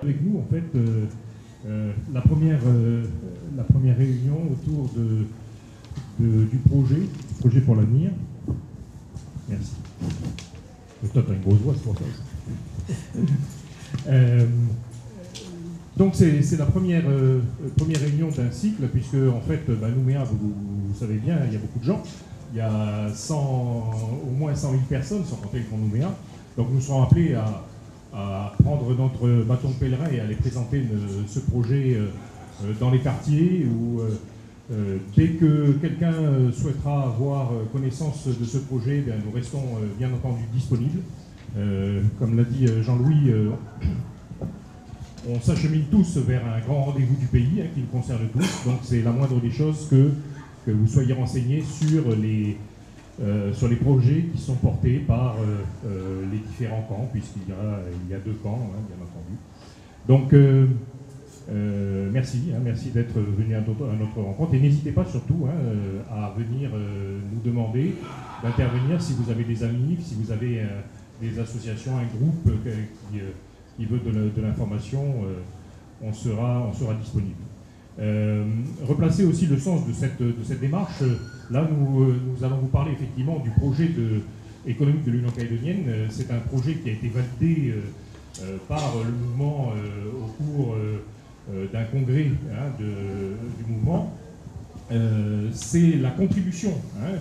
Avec nous, en fait, la première réunion autour du projet pour l'avenir. Merci. Toi, tu as une grosse voix, c'est pour ça. Donc, c'est la première réunion d'un cycle, puisque, en fait, Nouméa, vous savez bien, il y a beaucoup de gens. Il y a au moins 100 000 personnes, sans compter le Grand Nouméa. Donc, nous serons appelés à prendre notre bâton de pèlerin et à aller présenter ce projet dans les quartiers où dès que quelqu'un souhaitera avoir connaissance de ce projet, nous restons bien entendu disponibles. Comme l'a dit Jean-Louis, on s'achemine tous vers un grand rendez-vous du pays qui nous concerne tous, donc c'est la moindre des choses que vous soyez renseignés sur les projets qui sont portés par les différents camps, puisqu'il y a deux camps, bien entendu. Donc, merci d'être venu à notre rencontre. Et n'hésitez pas surtout à venir nous demander d'intervenir si vous avez des amis, si vous avez des associations, un groupe qui veut de l'information, on sera disponible. Replacer aussi le sens de cette démarche. Là, nous allons vous parler effectivement du projet économique de l'Union calédonienne. C'est un projet qui a été validé par le mouvement au cours d'un congrès du mouvement. C'est la contribution,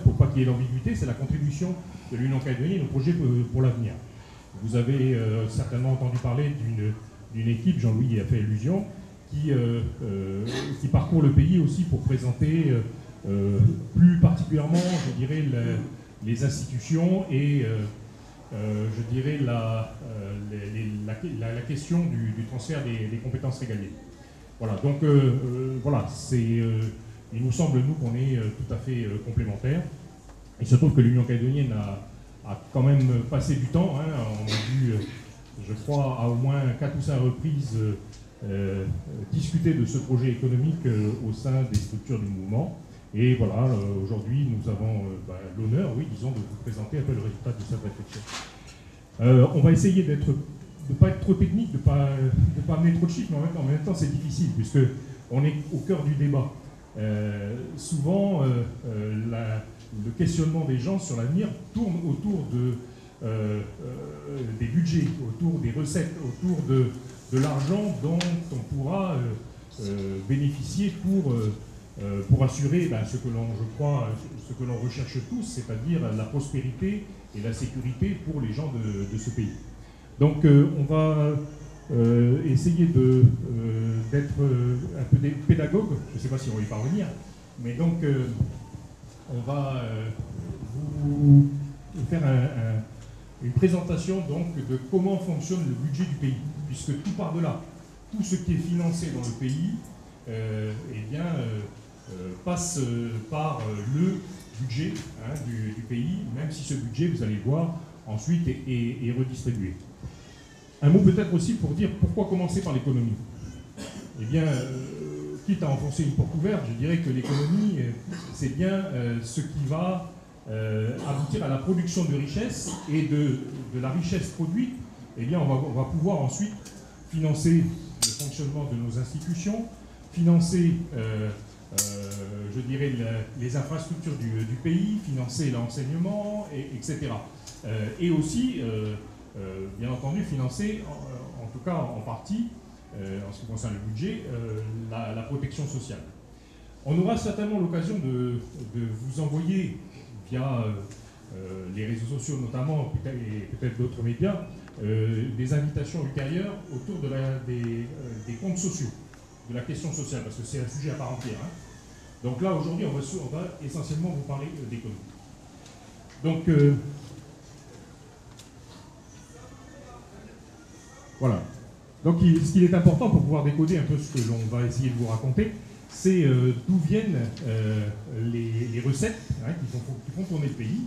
pour pas qu'il y ait l'ambiguïté, c'est la contribution de l'Union calédonienne au projet pour l'avenir. Vous avez certainement entendu parler d'une équipe, Jean-Louis y a fait allusion, qui parcourt le pays aussi pour présenter plus particulièrement, je dirais, les institutions et je dirais la question du transfert des compétences régaliennes. Voilà, donc voilà, il nous semble, nous, qu'on est tout à fait complémentaires. Il se trouve que l'Union calédonienne a quand même passé du temps. On a dû, je crois, à au moins 4 ou 5 reprises discuter de ce projet économique au sein des structures du mouvement. Et voilà, aujourd'hui, nous avons l'honneur, disons, de vous présenter un peu le résultat de cette réflexion. On va essayer de ne pas être trop technique, de ne pas amener trop de chiffres, mais en même temps, c'est difficile, puisqu'on est au cœur du débat. Souvent, le questionnement des gens sur l'avenir tourne autour des budgets, autour des recettes, autour de l'argent dont on pourra bénéficier pour assurer ce que l'on recherche tous, c'est-à-dire la prospérité et la sécurité pour les gens de ce pays. Donc on va essayer d'être un peu des pédagogues, je ne sais pas si on va y parvenir, mais donc on va vous faire une présentation donc, de comment fonctionne le budget du pays, puisque tout part de là. Tout ce qui est financé dans le pays passe par le budget du pays, même si ce budget, vous allez le voir, ensuite est redistribué. Un mot peut-être aussi pour dire pourquoi commencer par l'économie. Eh bien, quitte à enfoncer une porte ouverte, je dirais que l'économie, c'est bien ce qui va aboutir à la production de richesse, et de la richesse produite, eh bien, on va pouvoir ensuite financer le fonctionnement de nos institutions, financer, je dirais, les infrastructures du pays, financer l'enseignement, etc. Et aussi, bien entendu, financer, en tout cas en partie, en ce qui concerne le budget, la protection sociale. On aura certainement l'occasion de vous envoyer, via les réseaux sociaux notamment, et peut-être d'autres médias, des invitations ultérieures autour des comptes sociaux, de la question sociale, parce que c'est un sujet à part entière. Donc là, aujourd'hui, on va essentiellement vous parler d'économie. Donc, voilà. Donc, ce qu'il est important pour pouvoir décoder un peu ce que l'on va essayer de vous raconter, c'est d'où viennent les recettes qui font tourner le pays,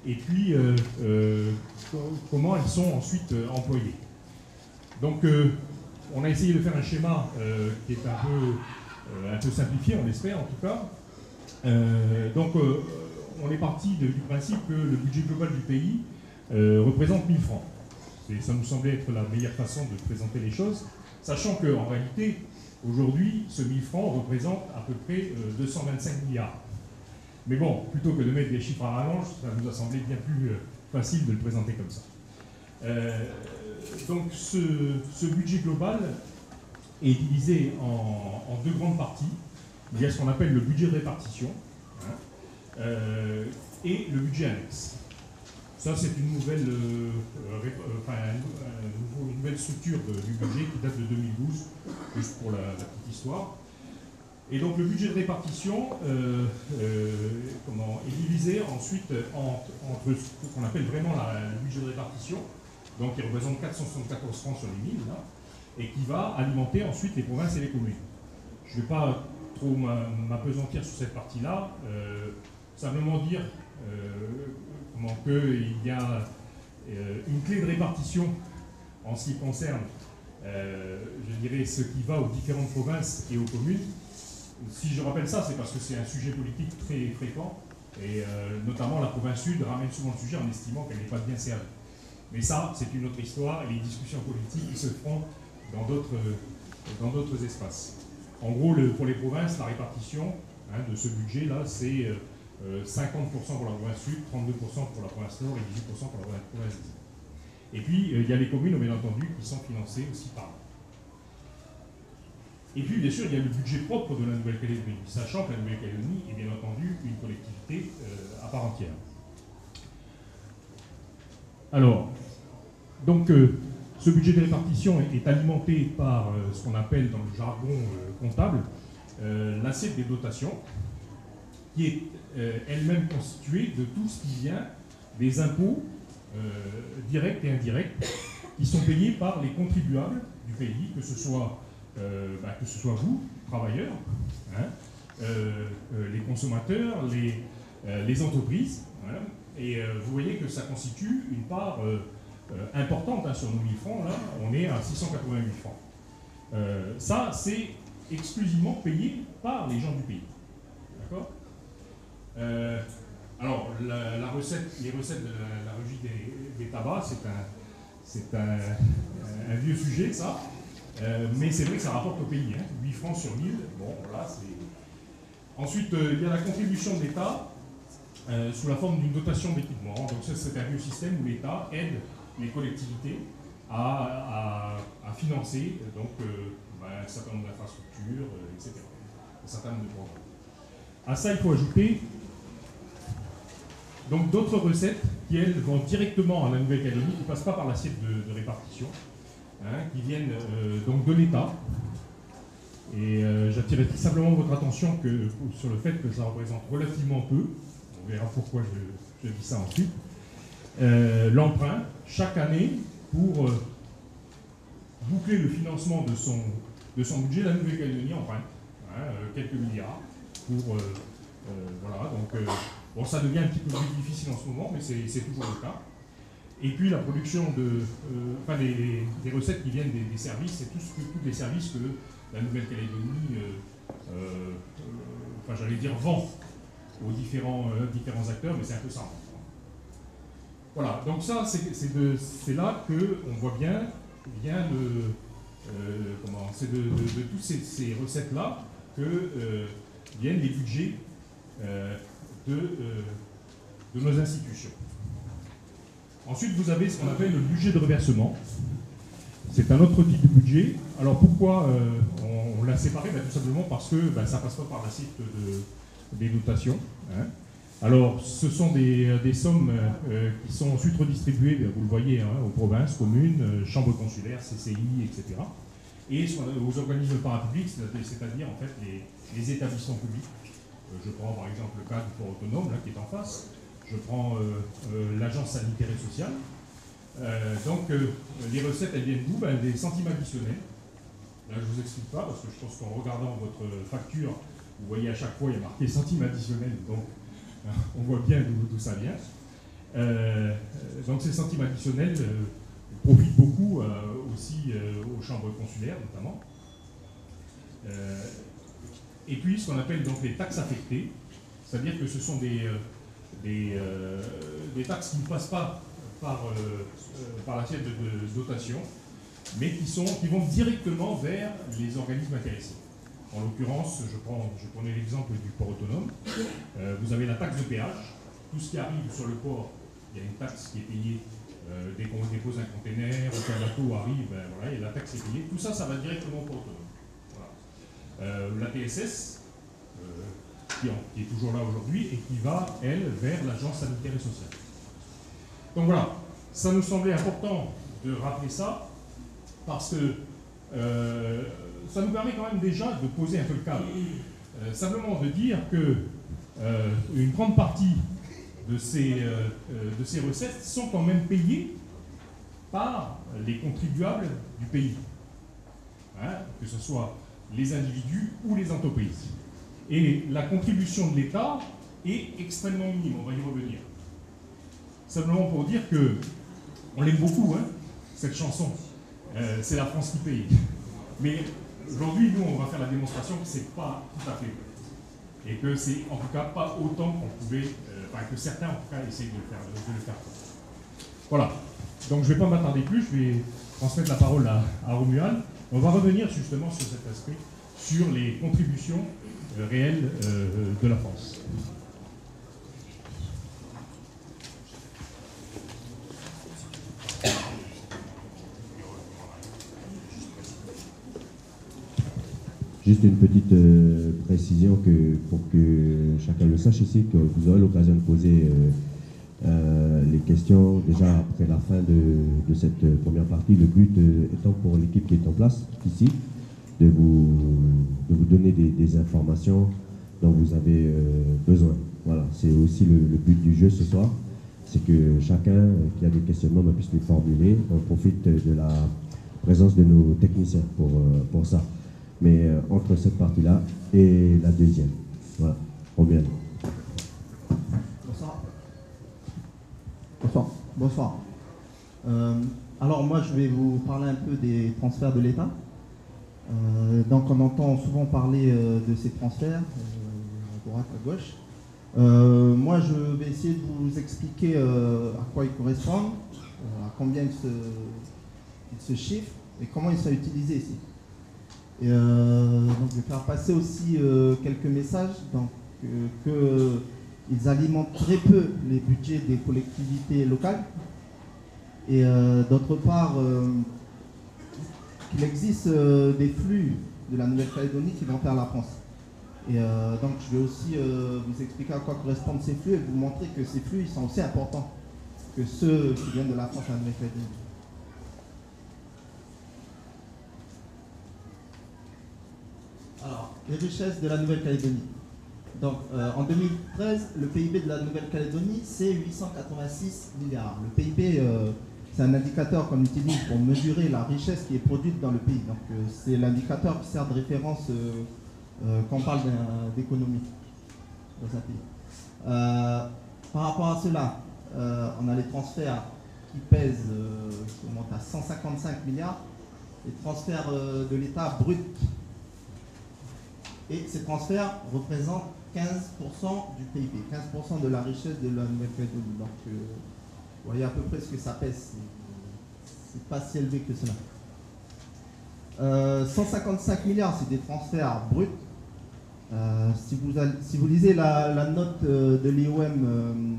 et puis comment elles sont ensuite employées. Donc, on a essayé de faire un schéma qui est un peu simplifié, on l'espère en tout cas. Donc, on est parti du principe que le budget global du pays représente 1000 francs. Ça nous semblait être la meilleure façon de présenter les choses. Sachant qu'en réalité, aujourd'hui, ce 1000 francs représente à peu près 225 milliards. Mais bon, plutôt que de mettre des chiffres à rallonge, ça nous a semblé bien plus facile de le présenter comme ça. Donc ce budget global est divisé en deux grandes parties. Il y a ce qu'on appelle le budget de répartition, hein, et le budget annexe. Ça, c'est une nouvelle, une nouvelle structure du budget qui date de 2012, juste pour la petite histoire. Et donc le budget de répartition est divisé ensuite entre ce qu'on appelle vraiment le budget de répartition, donc qui représente 474 francs sur les 1000, là, et qui va alimenter ensuite les provinces et les communes. Je ne vais pas trop m'apesantir sur cette partie-là, simplement dire qu'il y a une clé de répartition en ce qui concerne, je dirais, ce qui va aux différentes provinces et aux communes. Si je rappelle ça, c'est parce que c'est un sujet politique très fréquent, et notamment la province sud ramène souvent le sujet en estimant qu'elle n'est pas bien servie. Mais ça, c'est une autre histoire, et les discussions politiques qui se feront dans d'autres espaces. En gros, pour les provinces, la répartition de ce budget-là, c'est 50% pour la province sud, 32% pour la province nord et 18% pour la province est. Et puis, il y a les communes, bien entendu, qui sont financées aussi par là. Et puis, bien sûr, il y a le budget propre de la Nouvelle-Calédonie, sachant que la Nouvelle-Calédonie est bien entendu une collectivité à part entière. Alors, donc, ce budget de répartition est alimenté par ce qu'on appelle dans le jargon comptable l'assiette des dotations, qui est elle-même constituée de tout ce qui vient des impôts directs et indirects qui sont payés par les contribuables du pays, que ce soit vous, travailleurs, hein, les consommateurs, les entreprises. Hein, et vous voyez que ça constitue une part importante, hein, sur nos 1000 francs, là, on est à 688 francs. Ça, c'est exclusivement payé par les gens du pays. D'accord ? Alors, les recettes de la régie des tabacs, c'est un vieux sujet, ça. Mais c'est vrai que ça rapporte au pays, hein, 8 francs sur 1000. Bon, voilà, c'est... Ensuite, il y a la contribution de l'État sous la forme d'une dotation d'équipement. Donc ça, c'est un vieux système où l'État aide les collectivités à financer un certain nombre d'infrastructures, etc. Un certain nombre de programmes. À ça, il faut ajouter donc d'autres recettes qui, elles, vont directement à la Nouvelle-Calédonie, qui ne passent pas par l'assiette de répartition, hein, qui viennent donc de l'État. Et j'attirerai simplement votre attention sur le fait que ça représente relativement peu, on verra pourquoi je dis ça ensuite, l'emprunt chaque année pour boucler le financement de son budget. La Nouvelle-Calédonie emprunte quelques milliards pour... voilà, donc bon, ça devient un petit peu plus difficile en ce moment, mais c'est toujours le cas. Et puis la production des recettes qui viennent des services, c'est tous les services que la Nouvelle-Calédonie, j'allais dire, vend aux différents acteurs, mais c'est un peu ça. Voilà, donc ça, c'est là qu'on voit bien c'est de toutes ces recettes-là que viennent les budgets de nos institutions. Ensuite, vous avez ce qu'on appelle le budget de reversement. C'est un autre type de budget. Alors pourquoi on l'a séparé? Tout simplement parce que ça ne passe pas par l'assiette des dotations. Hein. Alors ce sont des sommes qui sont ensuite redistribuées, vous le voyez, hein, aux provinces, communes, chambres consulaires, CCI, etc. Et aux organismes parapublics, c'est-à-dire en fait les établissements publics. Je prends par exemple le cas du port autonome là, qui est en face. Je prends l'agence sanitaire et sociale. Donc les recettes, elles viennent d'où? Des centimes additionnels. Là, je ne vous explique pas, parce que je pense qu'en regardant votre facture, vous voyez à chaque fois, il y a marqué centimes additionnels, donc on voit bien d'où ça vient. Donc ces centimes additionnels profitent beaucoup aussi aux chambres consulaires, notamment. Et puis, ce qu'on appelle donc les taxes affectées, c'est-à-dire que ce sont des taxes qui ne passent pas par l'assiette de dotation, mais qui vont directement vers les organismes intéressés. En l'occurrence, je prenais l'exemple du port autonome. Vous avez la taxe de péage. Tout ce qui arrive sur le port, il y a une taxe qui est payée dès qu'on dépose un container, qu'un bateau arrive, ben voilà, et la taxe est payée. Tout ça, ça va directement au port autonome. Voilà. La TSS, qui est toujours là aujourd'hui et qui va, elle, vers l'agence sanitaire et sociale. Donc voilà, ça nous semblait important de rappeler ça, parce que ça nous permet quand même déjà de poser un peu le cadre. Simplement de dire que une grande partie de ces recettes sont quand même payées par les contribuables du pays, hein, que ce soit les individus ou les entreprises. Et la contribution de l'État est extrêmement minime, on va y revenir. Simplement pour dire que on l'aime beaucoup, hein, cette chanson. C'est la France qui paye. Mais aujourd'hui, nous, on va faire la démonstration que c'est pas tout à fait vrai. Et que c'est en tout cas pas autant qu'on pouvait, que certains en tout cas essayent de le faire. Voilà. Donc je ne vais pas m'attarder plus, je vais transmettre la parole à Romuald. On va revenir justement sur cet aspect, sur les contributions réelles de la France. Juste une petite précision pour que chacun le sache ici, que vous aurez l'occasion de poser les questions déjà après la fin de cette première partie. Le but étant pour l'équipe qui est en place ici, de vous donner des informations dont vous avez besoin. Voilà, c'est aussi le but du jeu ce soir, c'est que chacun qui a des questionnements puisse les formuler. On profite de la présence de nos techniciens pour ça. Mais entre cette partie-là et la deuxième. Voilà, Romuald. Bonsoir. Alors moi, je vais vous parler un peu des transferts de l'État. Donc on entend souvent parler de ces transferts, à droite, à gauche. Moi, je vais essayer de vous expliquer à quoi ils correspondent, à combien ils se chiffrent et comment ils sont utilisés ici. Et donc je vais faire passer aussi quelques messages, donc qu'ils alimentent très peu les budgets des collectivités locales, et d'autre part qu'il existe des flux de la Nouvelle-Calédonie qui vont vers la France. Et donc je vais aussi vous expliquer à quoi correspondent ces flux et vous montrer que ces flux ils sont aussi importants que ceux qui viennent de la France à la Nouvelle-Calédonie. Alors, les richesses de la Nouvelle-Calédonie. Donc, en 2013, le PIB de la Nouvelle-Calédonie, c'est 886 milliards. Le PIB, c'est un indicateur qu'on utilise pour mesurer la richesse qui est produite dans le pays. Donc, c'est l'indicateur qui sert de référence quand on parle d'économie dans un pays. Par rapport à cela, on a les transferts qui pèsent, qui montent à 155 milliards. Les transferts de l'État brut. Et ces transferts représentent 15% du PIB, 15% de la richesse de la Nouvelle-Calédonie. Donc, vous voyez à peu près ce que ça pèse. C'est pas si élevé que cela. 155 milliards, c'est des transferts bruts. Si vous lisez la note de l'IOM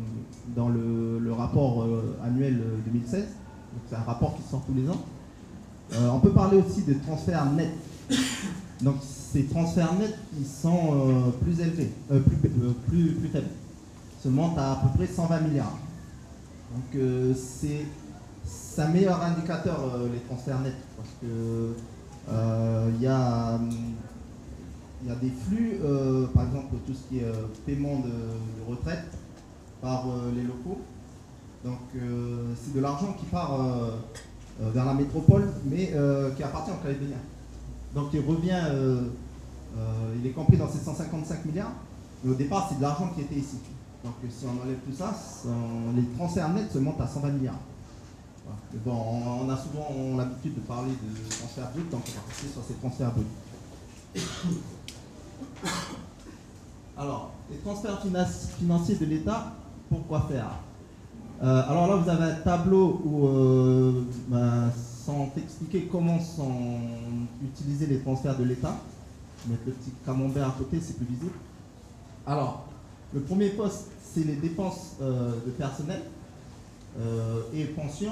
dans le rapport annuel 2016, c'est un rapport qui sort tous les ans, on peut parler aussi de transferts nets. Donc ces transferts nets, ils sont plus élevés, plus faibles. Ils se montent à peu près 120 milliards. Donc c'est un meilleur indicateur, les transferts nets, parce que y a des flux, par exemple tout ce qui est paiement de retraite par les locaux. Donc c'est de l'argent qui part vers la métropole, mais qui appartient aux Calédoniens. Donc il revient, il est compris dans ces 155 milliards, mais au départ c'est de l'argent qui était ici. Donc si on enlève tout ça, les transferts nets se montent à 120 milliards. Voilà. Bon, on a souvent l'habitude de parler de transferts bruts, donc on va rester sur ces transferts bruts. Alors, les transferts financiers de l'État, pourquoi faire? Alors là, vous avez un tableau où, sans expliquer expliquer comment sont utilisés les transferts de l'État. Mettre le petit camembert à côté, c'est plus visible. Alors, le premier poste, c'est les dépenses de personnel et pensions.